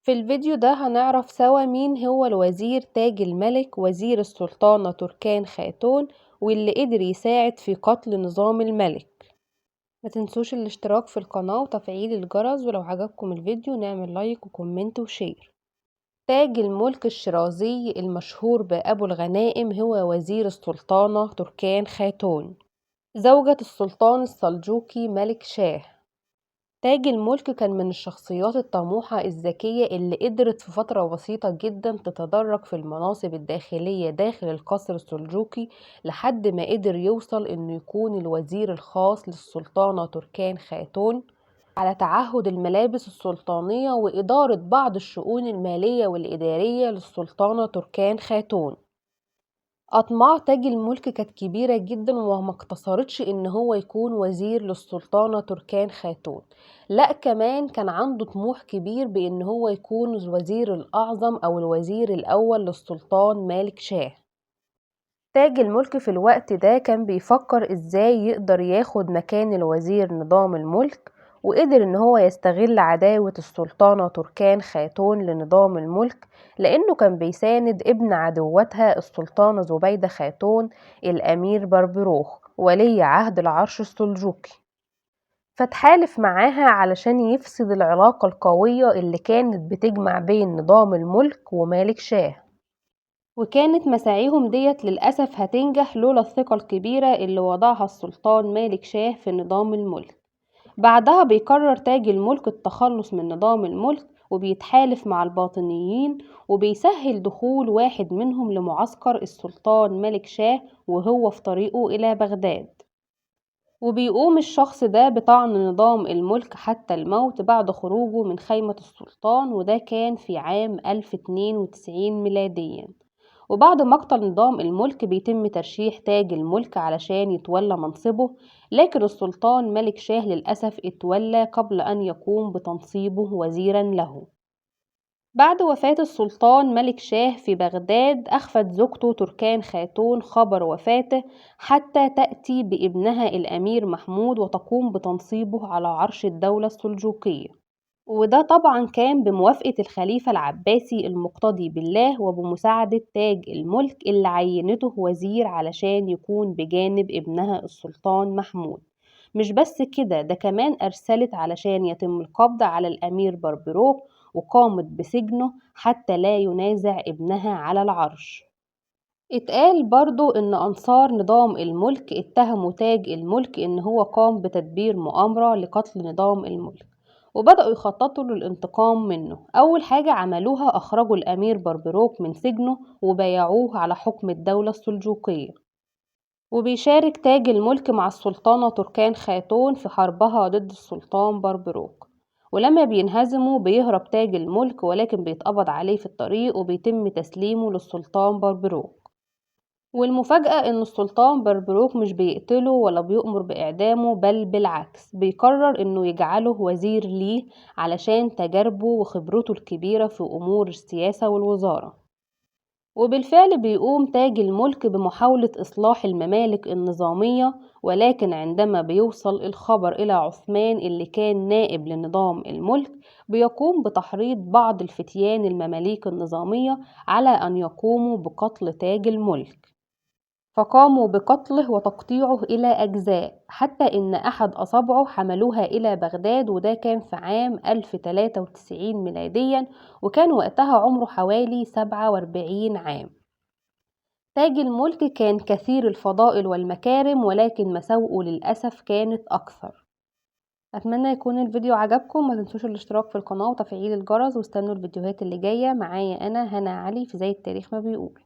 في الفيديو ده هنعرف سوا مين هو الوزير تاج الملك وزير السلطانة تركان خاتون، واللي قدر يساعد في قتل نظام الملك. ما تنسوش الاشتراك في القناة وتفعيل الجرس، ولو عجبكم الفيديو نعمل لايك وكومنت وشير. تاج الملك الشيرازي المشهور بأبو الغنائم هو وزير السلطانة تركان خاتون، زوجة السلطان السلجوقي ملك شاه. تاج الملك كان من الشخصيات الطموحة الذكية اللي قدرت في فترة بسيطة جدا تتدرج في المناصب الداخلية داخل القصر السلجوقي، لحد ما قدر يوصل انه يكون الوزير الخاص للسلطانة تركان خاتون، على تعهد الملابس السلطانية وإدارة بعض الشؤون المالية والإدارية للسلطانة تركان خاتون. أطماع تاج الملك كانت كبيرة جدا وما اقتصرتش إن هو يكون وزير للسلطانة تركان خاتون، لأ كمان كان عنده طموح كبير بإن هو يكون الوزير الأعظم أو الوزير الأول للسلطان مالك شاه. تاج الملك في الوقت ده كان بيفكر إزاي يقدر ياخد مكان الوزير نظام الملك، وقدر إن هو يستغل عداوة السلطانة تركان خاتون لنظام الملك، لأنه كان بيساند ابن عدوتها السلطانة زبيدة خاتون الأمير بربروخ ولي عهد العرش السلجوقي، فتحالف معاها علشان يفسد العلاقة القوية اللي كانت بتجمع بين نظام الملك ومالك شاه. وكانت مساعيهم ديت للأسف هتنجح لولا الثقة الكبيرة اللي وضعها السلطان مالك شاه في نظام الملك. بعدها بيقرر تاج الملك التخلص من نظام الملك، وبيتحالف مع الباطنيين، وبيسهل دخول واحد منهم لمعسكر السلطان مالك شاه وهو في طريقه إلى بغداد. وبيقوم الشخص ده بطعن نظام الملك حتى الموت بعد خروجه من خيمة السلطان، وده كان في عام 1092 ميلاديا. وبعد مقتل نظام الملك بيتم ترشيح تاج الملك علشان يتولى منصبه، لكن السلطان ملك شاه للأسف اتولى قبل أن يقوم بتنصيبه وزيرا له. بعد وفاة السلطان ملك شاه في بغداد، أخفت زوجته تركان خاتون خبر وفاته حتى تأتي بابنها الأمير محمود وتقوم بتنصيبه على عرش الدولة السلجوقية، وده طبعا كان بموافقة الخليفة العباسي المقتدي بالله وبمساعدة تاج الملك اللي عينته وزير علشان يكون بجانب ابنها السلطان محمود. مش بس كده، ده كمان أرسلت علشان يتم القبض على الأمير بربروك، وقامت بسجنه حتى لا ينازع ابنها على العرش. اتقال برضو ان انصار نظام الملك اتهموا تاج الملك ان هو قام بتدبير مؤامرة لقتل نظام الملك، وبدأوا يخططوا للانتقام منه. اول حاجة عملوها اخرجوا الامير بربروك من سجنه وبايعوه على حكم الدولة السلجوقية. وبيشارك تاج الملك مع السلطانة تركان خاتون في حربها ضد السلطان بربروك، ولما بينهزموا بيهرب تاج الملك، ولكن بيتقبض عليه في الطريق وبيتم تسليمه للسلطان بربروك. والمفاجأة إن السلطان بربروك مش بيقتله ولا بيؤمر بإعدامه، بل بالعكس بيقرر إنه يجعله وزير ليه علشان تجاربه وخبرته الكبيرة في أمور السياسة والوزارة. وبالفعل بيقوم تاج الملك بمحاولة إصلاح الممالك النظامية، ولكن عندما بيوصل الخبر إلى عثمان اللي كان نائب لنظام الملك، بيقوم بتحريض بعض الفتيان المماليك النظامية على أن يقوموا بقتل تاج الملك، فقاموا بقتله وتقطيعه إلى أجزاء حتى إن أحد أصابعه حملوها إلى بغداد، وده كان في عام 1093 ميلاديا، وكان وقتها عمره حوالي 47 عام. تاج الملك كان كثير الفضائل والمكارم، ولكن مساوئه للأسف كانت أكثر. أتمنى يكون الفيديو عجبكم، ما تنسوش الاشتراك في القناة وتفعيل الجرس، واستنوا الفيديوهات اللي جاية. معايا أنا هنا علي في زي التاريخ ما بيقول.